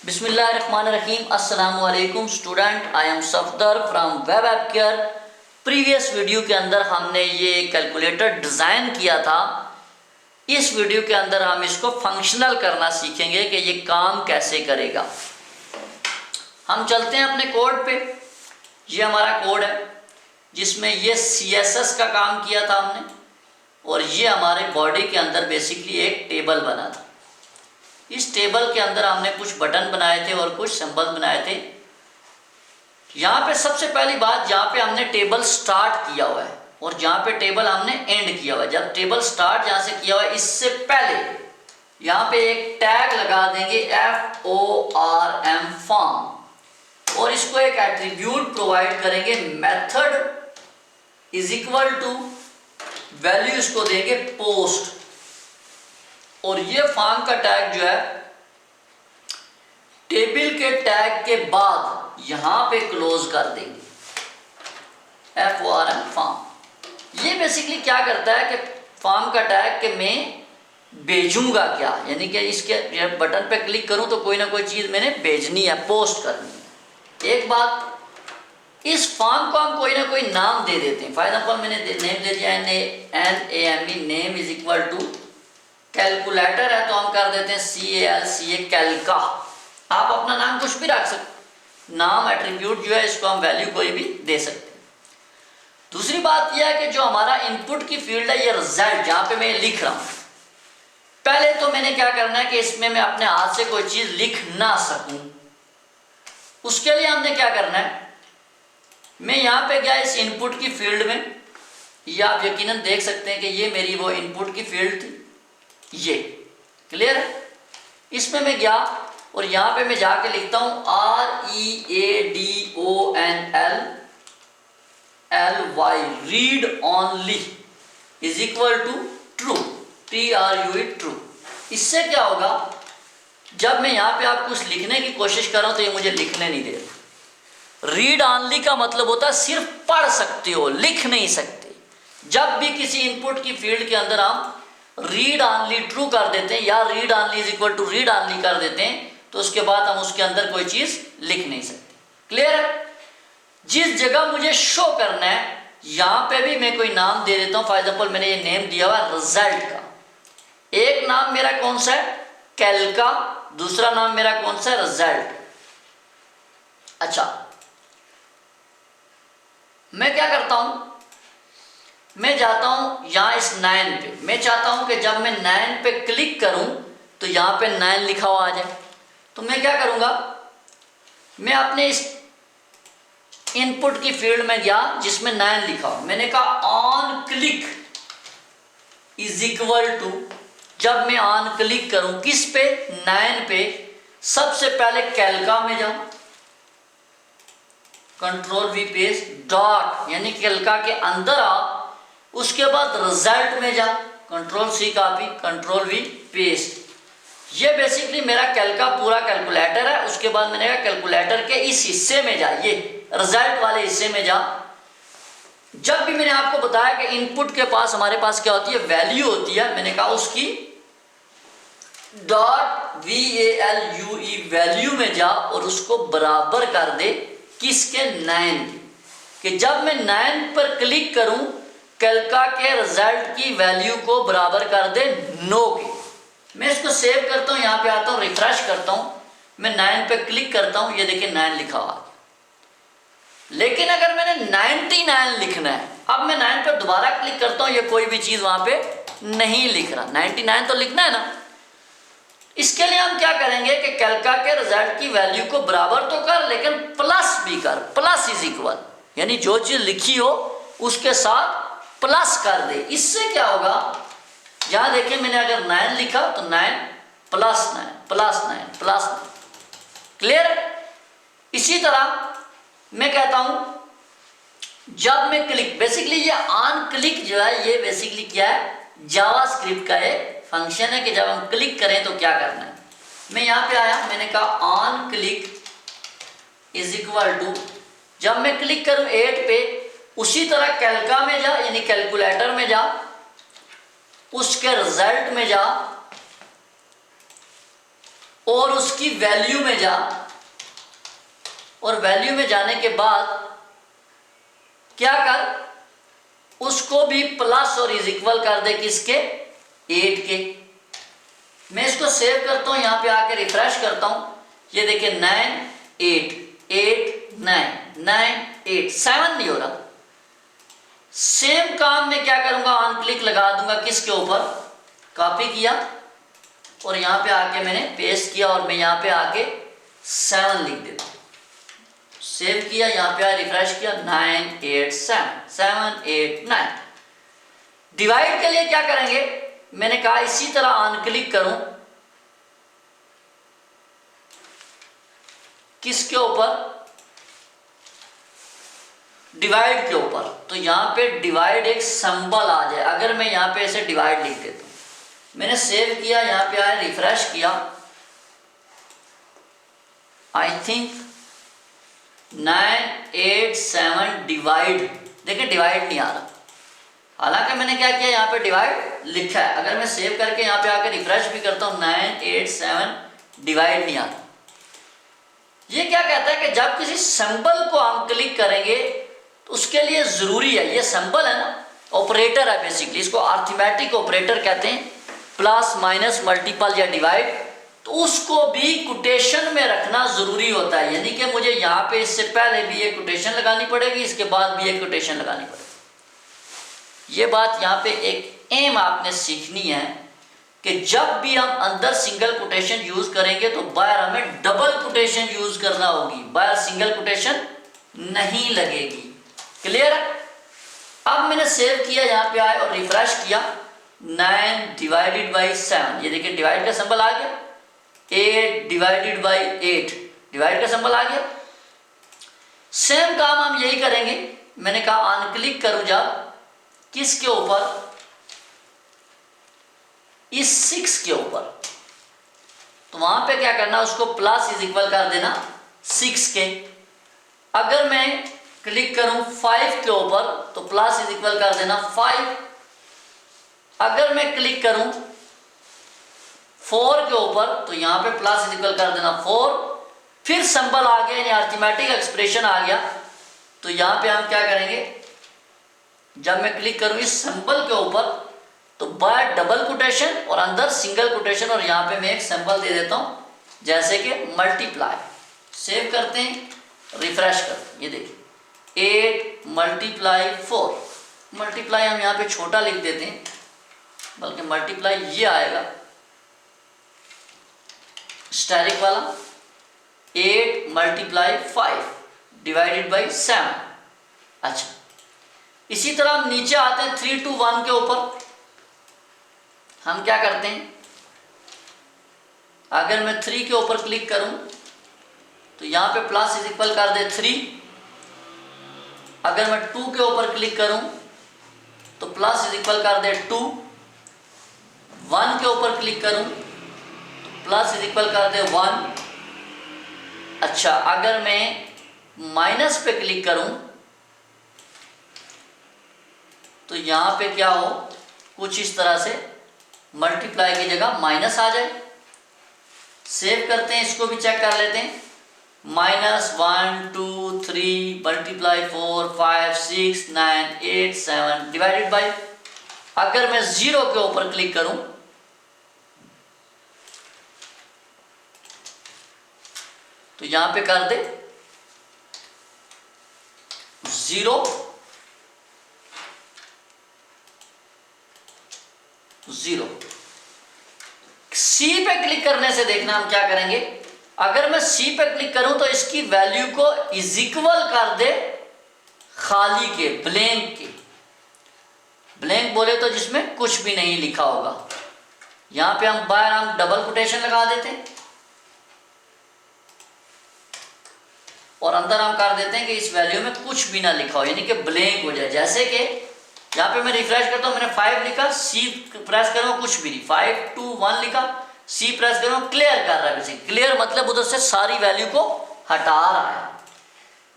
बिस्मिल्लाहिर्रहमानिर्रहीम। अस्सलाम वालेकुम student, I am Safdar from web app care. Previous video के अंदर हमने ये कैलकुलेटर डिज़ाइन किया था। इस वीडियो के अंदर हम इसको फंक्शनल करना सीखेंगे कि ये काम कैसे करेगा। हम चलते हैं अपने कोड पे। ये हमारा कोड है जिसमें ये CSS का काम किया था हमने, और ये हमारे बॉडी के अंदर बेसिकली एक टेबल बना था। इस टेबल के अंदर हमने कुछ बटन बनाए थे और कुछ सिंबल बनाए थे। यहाँ पे सबसे पहली बात, यहाँ पे हमने टेबल स्टार्ट किया हुआ है और जहाँ पे टेबल हमने एंड किया हुआ है। जब टेबल स्टार्ट जहाँ से किया हुआ है, इससे पहले यहाँ पे एक टैग लगा देंगे FORM फॉर्म, और इसको एक एट्रीब्यूट प्रोवाइड करेंगे method is equal to value, इसको देंगे पोस्ट, और ये फॉर्म का टैग जो है टेबल के टैग के बाद यहां पे क्लोज कर देंगे FORM फॉर्म। ये बेसिकली क्या करता है कि फॉर्म का टैग के मैं भेजूंगा क्या, यानी कि इसके बटन पे क्लिक करूं तो कोई ना कोई चीज मैंने भेजनी है, पोस्ट करनी है। एक बात, इस फॉर्म को हम कोई ना कोई नाम दे देते हैं। फॉर एग्जाम्पल मैंने नेम दे दिया NAME, name is equal to calculator है तो हम कर देते हैं CALCA कैलका। आप अपना नाम कुछ भी रख सकते, नाम एट्रीब्यूट जो है इसको हम वैल्यू कोई भी दे सकते हैं। दूसरी बात यह है कि जो हमारा इनपुट की फील्ड है, ये रिजल्ट जहां पे मैं लिख रहा हूं, पहले तो मैंने क्या करना है कि इसमें मैं अपने हाथ से कोई चीज लिख ना सकूं। उसके लिए हमने क्या करना है, मैं यहां पे गया इस इनपुट की फील्ड में, ये आप यकीनन देख सकते हैं कि ये मेरी वो इनपुट की फील्ड थी, ये क्लियर है। इसमें मैं गया और यहां पे मैं जाके लिखता हूं READONLLY, read only is equal to true, TRUE। इससे क्या होगा, जब मैं यहां पे आप कुछ लिखने की कोशिश कर रहा हूं तो ये मुझे लिखने नहीं दे रहा। रीड ओनली का मतलब होता है सिर्फ पढ़ सकते हो, लिख नहीं सकते। जब भी किसी इनपुट की फील्ड के अंदर हम रीड ऑनली ट्रू कर देते हैं या read only is equal to read only कर देते हैं, तो उसके बाद हम उसके अंदर कोई चीज लिख नहीं सकते। क्लियर है। जिस जगह मुझे शो करना है, यहां पे भी मैं कोई नाम दे देता हूं। फॉर एग्जाम्पल मैंने ये नेम दिया हुआ रिजल्ट का। एक नाम मेरा कौन सा है, कैलका, दूसरा नाम मेरा कौन सा है, रिजल्ट। अच्छा, मैं क्या करता हूं, मैं जाता हूं यहां इस 9 पे। मैं चाहता हूं कि जब मैं 9 पे क्लिक करूं तो यहां पे 9 लिखा हुआ आ जाए। तो मैं क्या करूंगा, मैं अपने इस इनपुट की फील्ड में गया जिसमें 9 लिखा हुआ, मैंने कहा on click is equal to, जब मैं ऑन क्लिक करूं किस पे, 9 पे, सबसे पहले कैलका में जाऊं, Ctrl+V पेस्ट डॉट, यानी कैलका के अंदर आओ, उसके बाद रिजल्ट में जा, Ctrl+C कॉपी, Ctrl+V पेस्ट। ये बेसिकली मेरा कैलका पूरा कैलकुलेटर है। उसके बाद मैंने कहा कैलकुलेटर के इस हिस्से में जा, ये रिजल्ट वाले हिस्से में जा। जब भी मैंने आपको बताया कि इनपुट के पास हमारे पास क्या होती है, वैल्यू होती है, मैंने कहा उसकी .VALUE वैल्यू में जा और उसको बराबर कर दे किसके, 9 के। जब मैं 9 पर क्लिक करूं, कैलका के रिजल्ट की वैल्यू को बराबर कर दे 9 के। मैं इसको सेव करता हूं, यहां पे आता हूं, रिफ्रेश करता हूं, मैं 9 पे क्लिक करता हूं, ये देखिए 9 लिखा हुआ। लेकिन अगर मैंने 99 लिखना है, अब मैं 9 पे दोबारा क्लिक करता हूं, ये कोई भी चीज वहां पे नहीं लिख रहा। 99 तो लिखना है ना। इसके लिए हम क्या करेंगे कि कैलका के रिजल्ट की वैल्यू को बराबर तो कर, लेकिन प्लस भी कर, प्लस इज इक्वल, यानी जो चीज लिखी हो उसके साथ प्लस कर दे। इससे क्या होगा, यहां देखिए मैंने अगर 9 लिखा तो 9 प्लस 9 प्लस 9 प्लस 9। क्लियर। इसी तरह मैं कहता हूं, जब मैं क्लिक, बेसिकली ये ऑन क्लिक जो है, ये बेसिकली क्या है, जावास्क्रिप्ट का एक फंक्शन है कि जब हम क्लिक करें तो क्या करना है। मैं यहां पे आया, मैंने कहा on click is equal to, जब मैं क्लिक करूं 8 पे, उसी तरह कैलका में जा, यानी कैलकुलेटर में जा, उसके रिजल्ट में जा, और उसकी वैल्यू में जा, और वैल्यू में जाने के बाद क्या कर, उसको भी प्लस और इज इक्वल कर दे किसके, 8 के। मैं इसको सेव करता हूं, यहां पे आके रिफ्रेश करता हूं, ये देखिए 9 8 8 9 9 8 7 नहीं हो रहा। सेम काम मैं क्या करूंगा, ऑन क्लिक लगा दूंगा किसके ऊपर, कॉपी किया और यहां पे आके मैंने पेस्ट किया और मैं यहां पे आके 7 लिख देता हूं। सेव किया, यहां पे आया रिफ्रेश किया, 9 8 7 7 8 9। डिवाइड के लिए क्या करेंगे, मैंने कहा इसी तरह ऑन क्लिक करूं किसके ऊपर, डिवाइड के ऊपर, तो यहां पे डिवाइड एक सिंबल आ जाए। अगर मैं यहां पे ऐसे डिवाइड लिख देता हूं, मैंने सेव किया, यहां पे आया रिफ्रेश किया, आई थिंक 9 8 7 डिवाइड, देखिए डिवाइड नहीं आ रहा, हालांकि मैंने क्या किया, यहां पे डिवाइड लिखा है। अगर मैं सेव करके यहां पे आकर रिफ्रेश भी करता हूं, 9 8 7 डिवाइड नहीं आता। ये क्या कहता है कि जब किसी सिंबल को हम क्लिक करेंगे तो उसके लिए जरूरी है, ये सिंबल है ना, ऑपरेटर है बेसिकली, इसको अरिथमेटिक ऑपरेटर कहते हैं, प्लस माइनस मल्टीपल या डिवाइड, तो उसको भी कोटेशन में रखना जरूरी होता है। यानी कि मुझे यहाँ पे इससे पहले भी एक कोटेशन लगानी पड़ेगी, इसके बाद भी एक कोटेशन लगानी पड़ेगी। ये बात यहाँ पे एक एम आपने सीखनी है कि जब भी हम अंदर सिंगल कोटेशन यूज करेंगे तो बाहर हमें डबल कोटेशन यूज करना होगी, बाहर सिंगल कोटेशन नहीं लगेगी। क्लियर है? अब मैंने सेव किया, यहाँ पे आया और रिफ्रेश किया, 9 डिवाइडेड बाई 7, ये देखिए डिवाइड का सिंबल आ गया, 8 डिवाइडेड बाई 8 डिवाइड का सिंबल आ गया। सेम काम हम यही करेंगे। मैंने कहा ऑन क्लिक करूं जब किसके ऊपर, इस 6 के ऊपर, तो वहां पे क्या करना, उसको प्लस इज इक्वल कर देना 6 के। अगर मैं क्लिक करूं 5 के ऊपर तो प्लस इज इक्वल कर देना 5। अगर मैं क्लिक करूं 4 के ऊपर तो यहां पे प्लस इज इक्वल कर देना 4। फिर सिंबल आ गया, यानी अरिथमेटिक एक्सप्रेशन आ गया, तो यहां पे हम क्या करेंगे, जब मैं क्लिक करूं इस सिंबल के ऊपर तो बाहर डबल कोटेशन और अंदर सिंगल कोटेशन, और यहां पे मैं एक सिंबल दे देता हूं जैसे कि मल्टीप्लाई। सेव करते हैं, रिफ्रेश करते हैं, ये देखिए 8 मल्टीप्लाई 4, मल्टीप्लाई हम यहां पे छोटा लिख देते हैं, बल्कि मल्टीप्लाई ये आएगा स्टैटिक वाला, 8 मल्टीप्लाई 5 डिवाइडेड बाई 7। अच्छा, इसी तरह हम नीचे आते हैं 3 to 1 के ऊपर। हम क्या करते हैं, अगर मैं 3 के ऊपर क्लिक करूं तो यहां पे प्लस इज इक्वल कर दे 3। अगर मैं 2 के ऊपर क्लिक करूं तो प्लस इज इक्वल कर दे 2। 1 के ऊपर क्लिक करूं तो प्लस इज इक्वल कर दे 1। अच्छा, अगर मैं माइनस पे क्लिक करूं तो यहां पे क्या हो, कुछ इस तरह से मल्टीप्लाई की जगह माइनस आ जाए। सेव करते हैं, इसको भी चेक कर लेते हैं, -1 2 3 मल्टीप्लाई 4 5 6 9 8 7 डिवाइडेड बाई, अगर मैं 0 के ऊपर क्लिक करूं तो यहां पे कर दे 0 0। सी पे क्लिक करने से देखना हम क्या करेंगे, अगर मैं सी पे क्लिक करूं तो इसकी वैल्यू को इज इक्वल कर दे खाली के, ब्लैंक के। ब्लैंक बोले तो जिसमें कुछ भी नहीं लिखा होगा। यहां पे हम बाहर हम डबल कोटेशन लगा देते हैं और अंदर हम कर देते हैं कि इस वैल्यू में कुछ भी ना लिखा हो, यानी कि ब्लैंक हो जाए। जैसे कि यहाँ पे मैं रिफ्रेश करता हूँ, मैंने 5 लिखा, सी प्रेस करूँ कुछ भी नहीं, 5 2 1 लिखा, सी प्रेस करूँ, क्लियर कर रहा है। वैसे क्लियर मतलब उधर से सारी वैल्यू को हटा रहा है।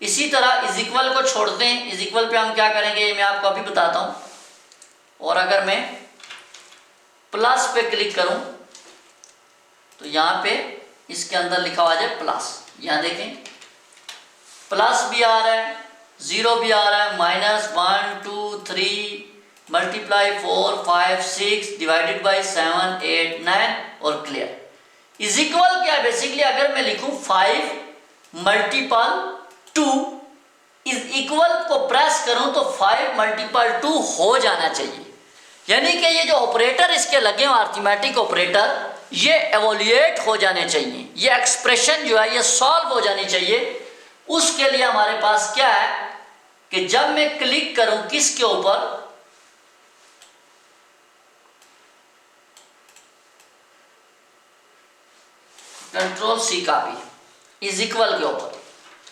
इसी तरह इज इक्वल को छोड़ते हैं। इज इक्वल पे हम क्या करेंगे, ये मैं आपको अभी बताता हूँ। और अगर मैं प्लस पे क्लिक करूँ तो यहाँ पे इसके अंदर लिखा हुआ है प्लस, यहाँ देखें प्लस भी आ रहा है, ज़ीरो भी आ रहा है, माइनस 1 2 3 मल्टीप्लाई 4 5 6 डिवाइडेड बाई 7 8 9 और क्लियर। इज इक्वल क्या है, बेसिकली अगर मैं लिखूं 5 मल्टीपल 2 इज इक्वल को प्रेस करूं तो 5 मल्टीपल 2 हो जाना चाहिए। यानी कि ये जो ऑपरेटर इसके लगे हुए अर्थमेटिक ऑपरेटर ये एवोल्यूएट हो जाने चाहिए, ये एक्सप्रेशन जो है ये सॉल्व हो जानी चाहिए। उसके लिए हमारे पास क्या है कि जब मैं क्लिक करूं किसके ऊपर, control C copy is equal के ऊपर,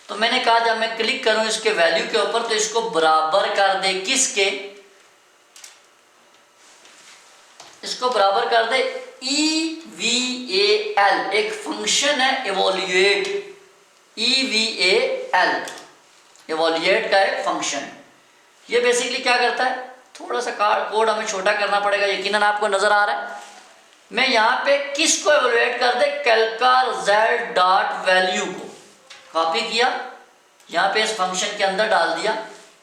तो मैंने कहा जब मैं क्लिक करूं इसके वैल्यू के ऊपर तो इसको बराबर कर दे किसके, इसको बराबर कर दे EVAL, एक फंक्शन है एवोल्यूएट, EVAL एवोल्यूएट का एक फंक्शन है। ये बेसिकली क्या करता है, थोड़ा सा कोड हमें छोटा करना पड़ेगा, यकीनन आपको नजर आ रहा है। मैं यहाँ पे किसको एवोल्यूएट कर दे, कैलका रिजल्ट डॉट वैल्यू को कॉपी किया, यहाँ पे इस फंक्शन के अंदर डाल दिया।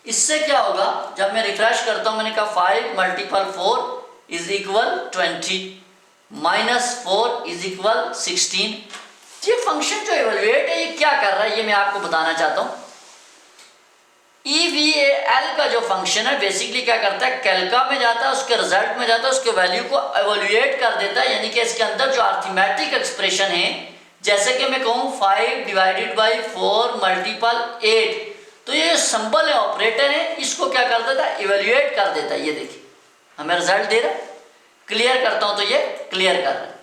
इससे क्या होगा, जब मैं रिफ्रेश करता हूँ, मैंने कहा 5 multiple 4 is equal 20 minus 4 is equal 16। ये फंक्शन जो एवोल्यूएट है ये क्या कर रहा है, ये मैं आपको बताना चाहता हूँ। EVAL का जो फंक्शन है बेसिकली क्या करता है, कैलका में जाता है, उसके रिजल्ट में जाता है, उसके वैल्यू को एवोल्यूएट कर देता है। यानी कि इसके अंदर जो अर्थमेटिक एक्सप्रेशन है, जैसे कि मैं कहूँ 5 डिवाइडेड बाई 4 मल्टीपल 8, तो ये सिंबल है ऑपरेटर है, इसको क्या कर देता है, एवोल्यूएट कर देता है। ये देखिए हमें रिजल्ट दे रहा है, क्लियर करता हूँ तो ये क्लियर कर रहा है।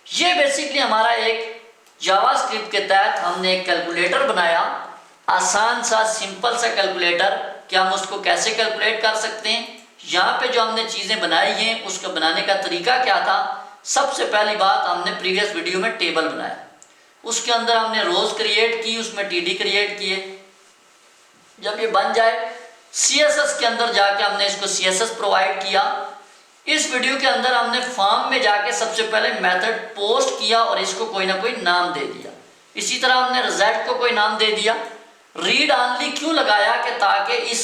ये बेसिकली हमारा एक जावास्क्रिप्ट के तहत हमने एक कैलकुलेटर बनाया, आसान सा सिंपल सा कैलकुलेटर कि हम उसको कैसे कैलकुलेट कर सकते हैं। यहाँ पे जो हमने चीज़ें बनाई हैं उसको बनाने का तरीका क्या था, सबसे पहली बात हमने प्रीवियस वीडियो में टेबल बनाया, उसके अंदर हमने रोज क्रिएट की, उसमें TD क्रिएट किए। जब ये बन जाए CSS के अंदर जाके हमने इसको CSS प्रोवाइड किया। इस वीडियो के अंदर हमने फॉर्म में जाके सबसे पहले मेथड पोस्ट किया और इसको कोई ना कोई नाम दे दिया। इसी तरह हमने रिजल्ट को कोई नाम दे दिया। रीड ऑनली क्यों लगाया कि ताकि इस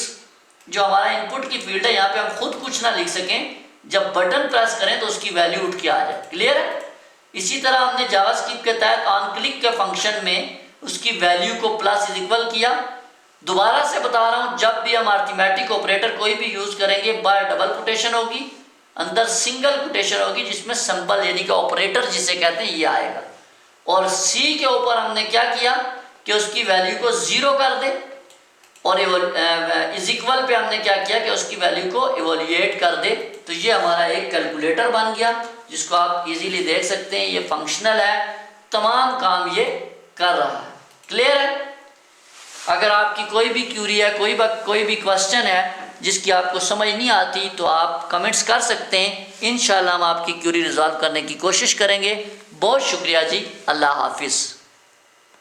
जो हमारा इनपुट की फील्ड है यहाँ पे हम खुद कुछ ना लिख सकें, जब बटन प्रेस करें तो उसकी वैल्यू उठ के आ जाए। क्लियर है। इसी तरह हमने जावास्क्रिप्ट के तहत ऑन क्लिक के फंक्शन में उसकी वैल्यू को प्लस इज इक्वल किया। दोबारा से बता रहा हूँ, जब भी हम अर्थमेटिक ऑपरेटर कोई भी यूज करेंगे, बाय डबल कोटेशन होगी, अंदर सिंगल कोटेशन होगी जिसमें सिंबल यानी कि ऑपरेटर जिसे कहते हैं ये आएगा। और सी के ऊपर हमने क्या किया कि उसकी वैल्यू को 0 कर दे, और इज इक्वल पे हमने क्या किया कि उसकी वैल्यू को इवोल्यूएट कर दे। तो ये हमारा एक कैलकुलेटर बन गया जिसको आप इजीली देख सकते हैं, ये फंक्शनल है, तमाम काम ये कर रहा है। क्लियर है। अगर आपकी कोई भी क्यूरी है, कोई भी क्वेश्चन है जिसकी आपको समझ नहीं आती तो आप कमेंट्स कर सकते हैं, इंशाल्लाह हम आपकी क्यूरी रिजॉल्व करने की कोशिश करेंगे। बहुत शुक्रिया जी, अल्लाह हाफिज़।